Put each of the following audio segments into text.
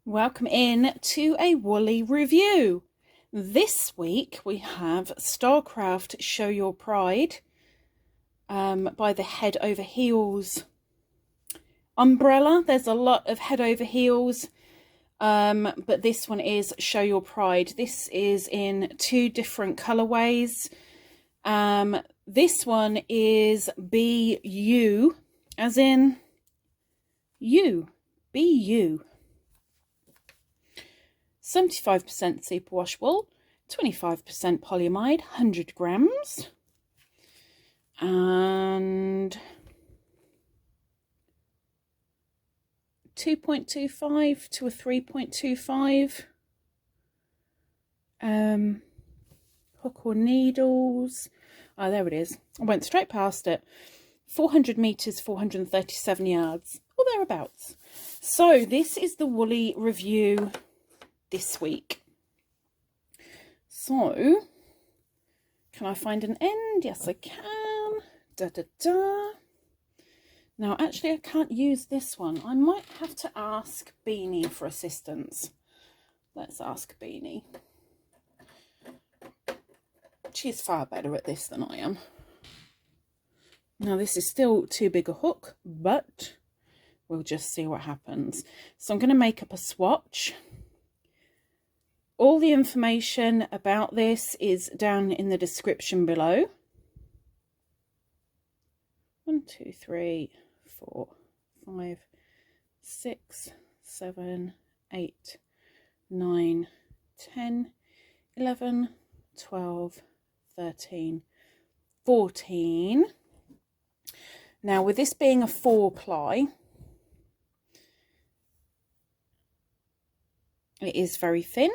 Welcome in to a woolly review. This week we have Stylecraft Show Your Pride by the Head Over Heels umbrella. There's a lot of Head Over Heels, but this one is Show Your Pride. This is in two different colorways. This one is BU, as in you, BU. 75% superwash wool, 25% polyamide, 100 grams, and 2.25 to a 3.25 hook or needles. Oh, there it is. I went straight past it. 400 meters, 437 yards, or thereabouts. So this is the woolly review this week. So, can I find an end? Yes, I can. Da da da. Now, actually, I can't use this one. I might have to ask Beanie for assistance. Let's ask Beanie. She's far better at this than I am. Now, this is still too big a hook, but we'll just see what happens. So I'm going to make up a swatch. All the information about this is down in the description below. 1, 2, 3, 4, 5, 6, 7, 8, 9, 10, 11, 12, 13, 14. Now, with this being a 4-ply, it is very thin.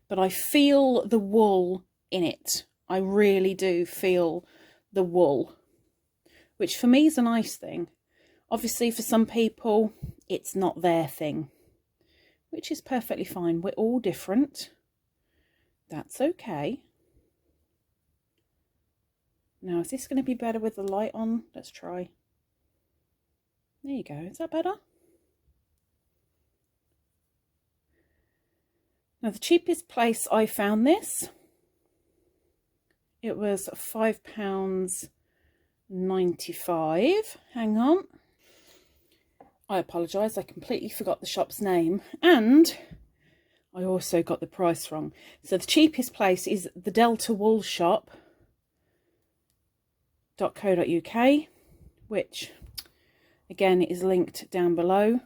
But I feel the wool in it. I really do feel the wool, which for me is a nice thing. Obviously, for some people, it's not their thing, which is perfectly fine. We're all different. That's okay. Now, is this going to be better with the light on? Let's try. There you go. Is that better? Now, the cheapest place I found this, it was £5.95. Hang on. I apologise, I completely forgot the shop's name, and I also got the price wrong. So the cheapest place is the Delta Wool Shop.co.uk, which again is linked down below.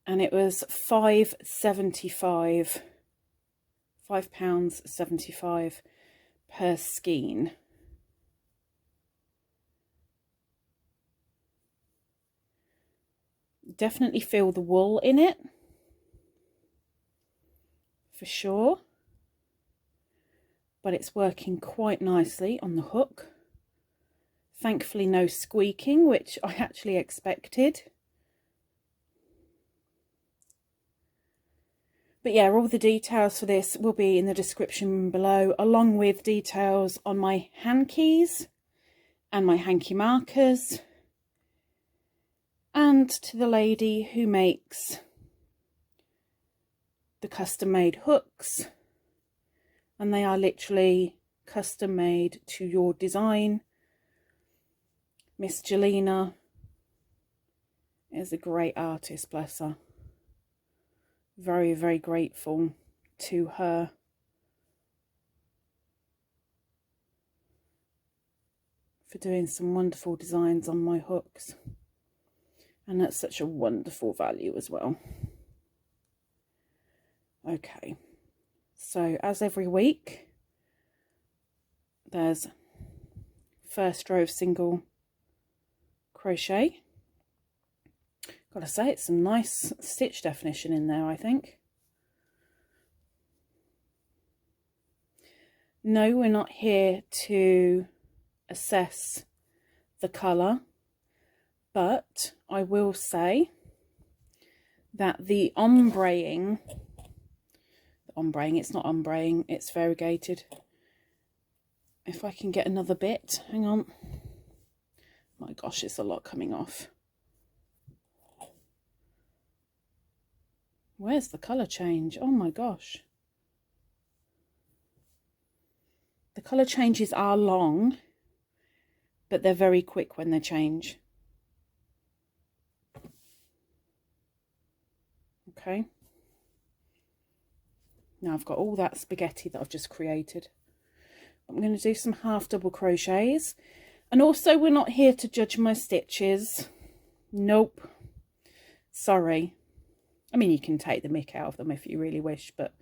And it was £5.75 per skein. Definitely feel the wool in it, for sure. But it's working quite nicely on the hook. Thankfully no squeaking, which I actually expected. But yeah, all the details for this will be in the description below, along with details on my HanKeys and my hanky markers, and to the lady who makes the custom made hooks, and they are literally custom made to your design. Miss Jelena is a great artist, bless her. Very, very grateful to her. For doing some wonderful designs on my hooks. And that's such a wonderful value as well. Okay. So, as every week, there's first row of single crochet. Gotta say, it's some nice stitch definition in there, I think. No, we're not here to assess the colour, but I will say that the ombraying, it's not ombraying, it's variegated. If I can get another bit, hang on. My gosh, it's a lot coming off. Where's the colour change? Oh my gosh. The colour changes are long, but they're very quick when they change. Okay. Now I've got all that spaghetti that I've just created. I'm going to do some half double crochets. And also, we're not here to judge my stitches. Nope. Sorry. I mean, you can take the mick out of them if you really wish, but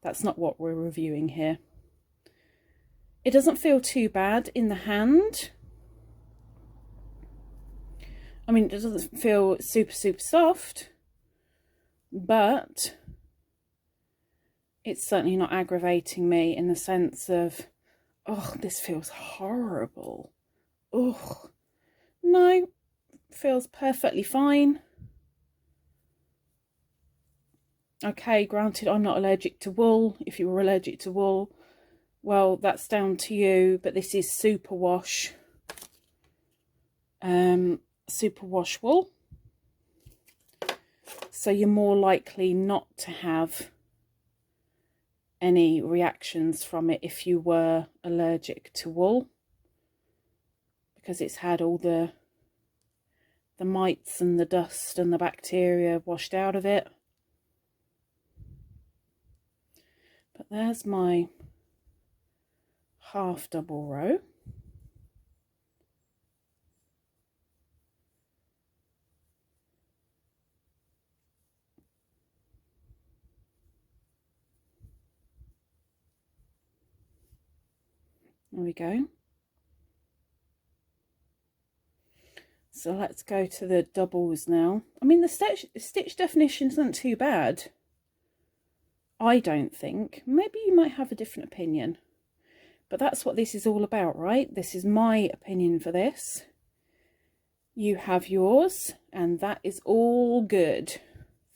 that's not what we're reviewing here. It doesn't feel too bad in the hand. I mean, it doesn't feel super, super soft, but it's certainly not aggravating me in the sense of, oh, this feels horrible. Oh, no, feels perfectly fine. Okay, granted, I'm not allergic to wool. If you were allergic to wool, well, that's down to you, but this is Superwash. Superwash wool. So you're more likely not to have any reactions from it if you were allergic to wool, because it's had all the mites and the dust and the bacteria washed out of it. But there's my half double row. There we go. So let's go to the doubles now. I mean, the stitch definition isn't too bad, I don't think. Maybe you might have a different opinion, but that's what this is all about, right? This is my opinion for this. You have yours, and that is all good.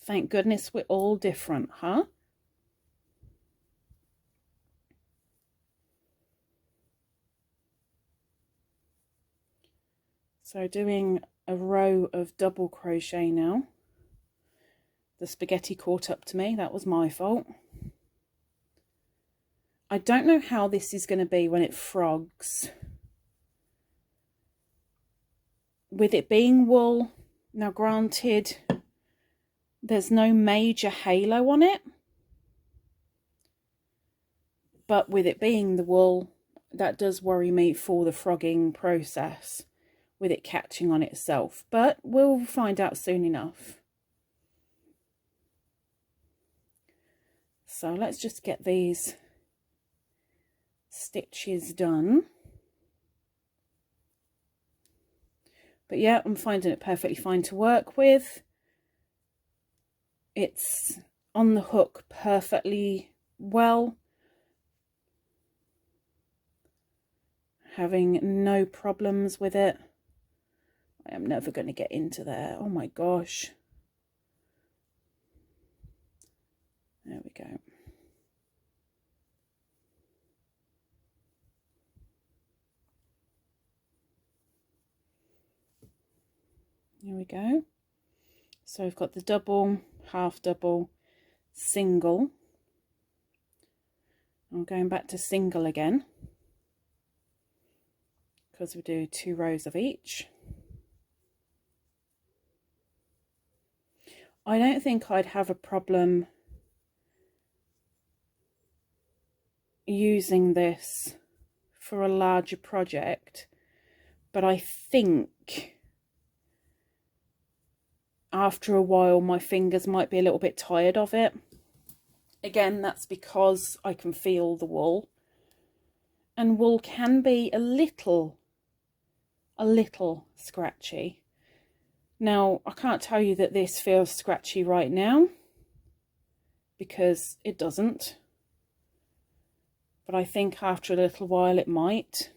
Thank goodness we're all different, huh? So doing a row of double crochet now. The spaghetti caught up to me. That was my fault. I don't know how this is going to be when it frogs. With it being wool, now granted, there's no major halo on it. But with it being the wool, that does worry me for the frogging process, with it catching on itself. But we'll find out soon enough. So let's just get these stitches done. But yeah, I'm finding it perfectly fine to work with. It's on the hook perfectly well. Having no problems with it. I am never going to get into there. Oh my gosh. There we go. Here we go. So we've got the double, half double, single. I'm going back to single again, because we do 2 rows of each. I don't think I'd have a problem using this for a larger project, but I think after a while my fingers might be a little bit tired of it. Again, that's because I can feel the wool, and wool can be a little scratchy. Now, I can't tell you that this feels scratchy right now, because it doesn't. But I think after a little while it might.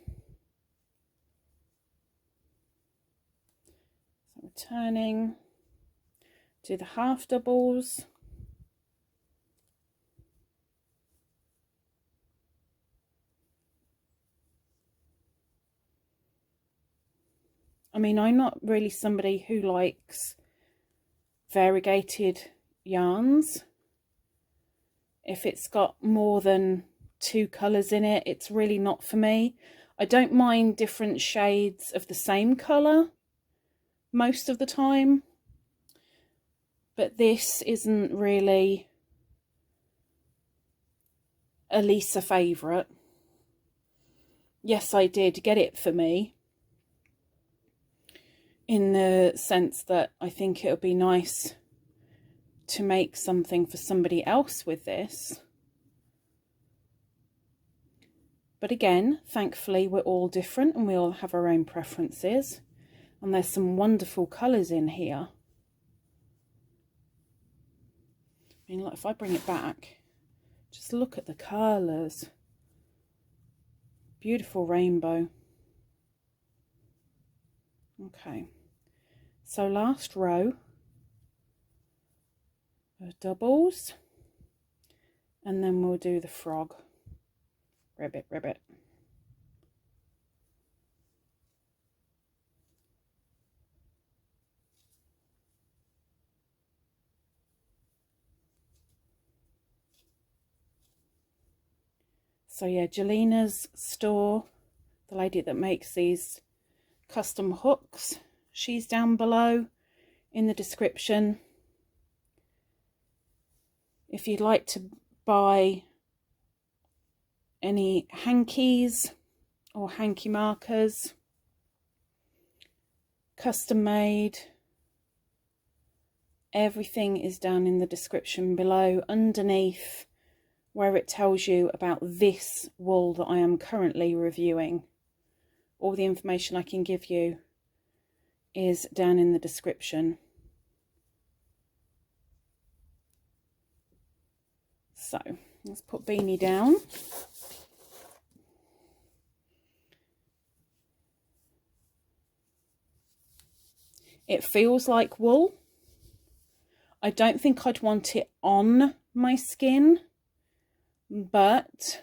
So returning to the half doubles. I mean, I'm not really somebody who likes variegated yarns. if it's got more than 2 colours in it, it's really not for me. I don't mind different shades of the same colour most of the time, but this isn't really a Lisa favourite. Yes, I did get it for me, in the sense that I think it would be nice to make something for somebody else with this. But again, thankfully, we're all different and we all have our own preferences. And there's some wonderful colours in here. I mean, look, if I bring it back, just look at the colours. Beautiful rainbow. Okay, so last row of doubles, and then we'll do the frog. Ribbit, ribbit. So yeah, Jelina's store, the lady that makes these custom hooks, she's down below in the description. If you'd like to buy any HanKeys or hanky markers, custom made, everything is down in the description below, underneath where it tells you about this wool that I am currently reviewing. All the information I can give you is down in the description. So let's put Beanie down. It feels like wool. I don't think I'd want it on my skin, but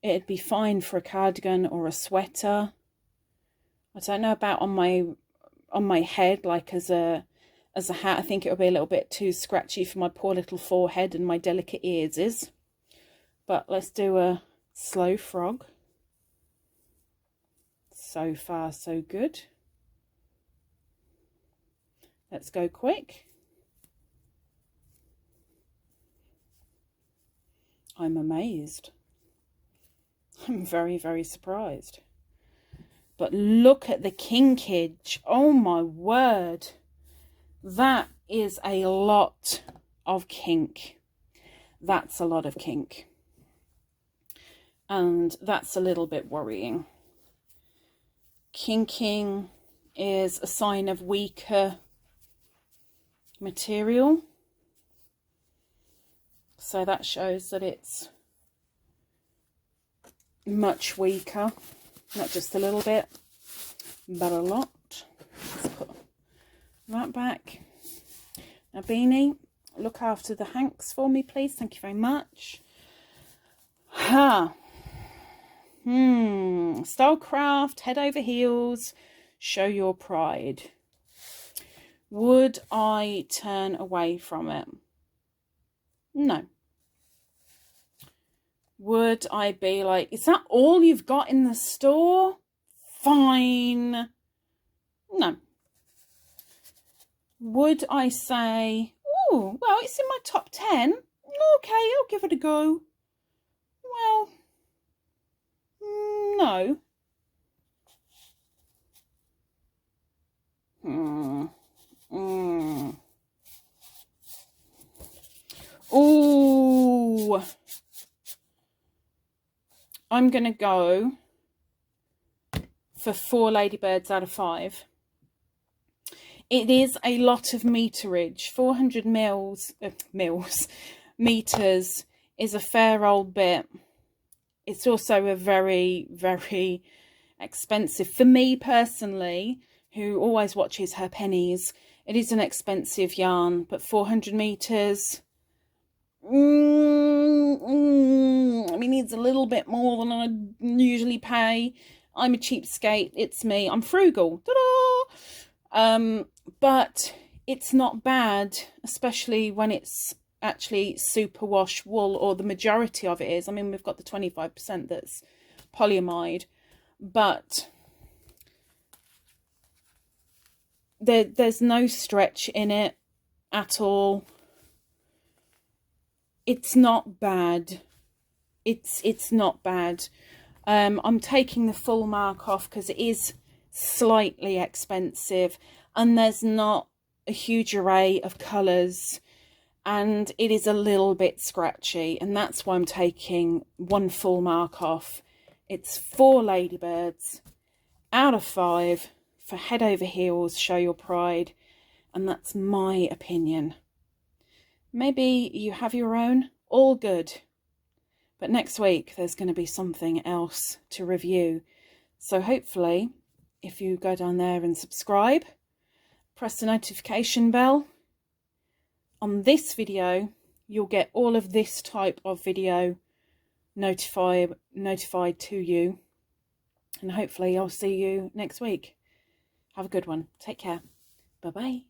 it'd be fine for a cardigan or a sweater. I don't know about on my head, like as a hat. I think it would be a little bit too scratchy for my poor little forehead and my delicate ears. But let's do a slow frog. So far, so good. Let's go quick. I'm amazed. I'm very, very surprised. But look at the kinkage. Oh my word. That is a lot of kink. That's a lot of kink. And that's a little bit worrying. Kinking is a sign of weaker material. So that shows that it's much weaker. Not just a little bit, but a lot. Let's put that back. Now, Beanie, look after the hanks for me, please. Thank you very much. Stylecraft, head over heels, show your pride. Would I turn away from it? No. Would I be like, is that all you've got in the store? Fine. No. Would I say, oh, well, it's in my top 10. Okay, I'll give it a go. Well, no. Ooh. I'm going to go for 4 ladybirds out of 5. It is a lot of meterage. 400 meters is a fair old bit. It's also a very, very expensive. For me personally, who always watches her pennies, it is an expensive yarn, but 400 meters... I mean, it's a little bit more than I usually pay. I'm a cheapskate. It's me. I'm frugal. Ta-da! But it's not bad, especially when it's actually superwash wool, or the majority of it is. I mean, we've got the 25% that's polyamide, but there's no stretch in it at all. It's not bad. It's not bad. I'm taking the full mark off because it is slightly expensive, and there's not a huge array of colours, and it is a little bit scratchy, and that's why I'm taking one full mark off. It's 4 ladybirds out of 5 for Head Over Heels Show Your Pride, and that's my opinion. Maybe you have your own, all good. But next week there's going to be something else to review. So hopefully, if you go down there and subscribe, press the notification bell. On this video, you'll get all of this type of video notified to you. And hopefully I'll see you next week. Have a good one. Take care. Bye-bye.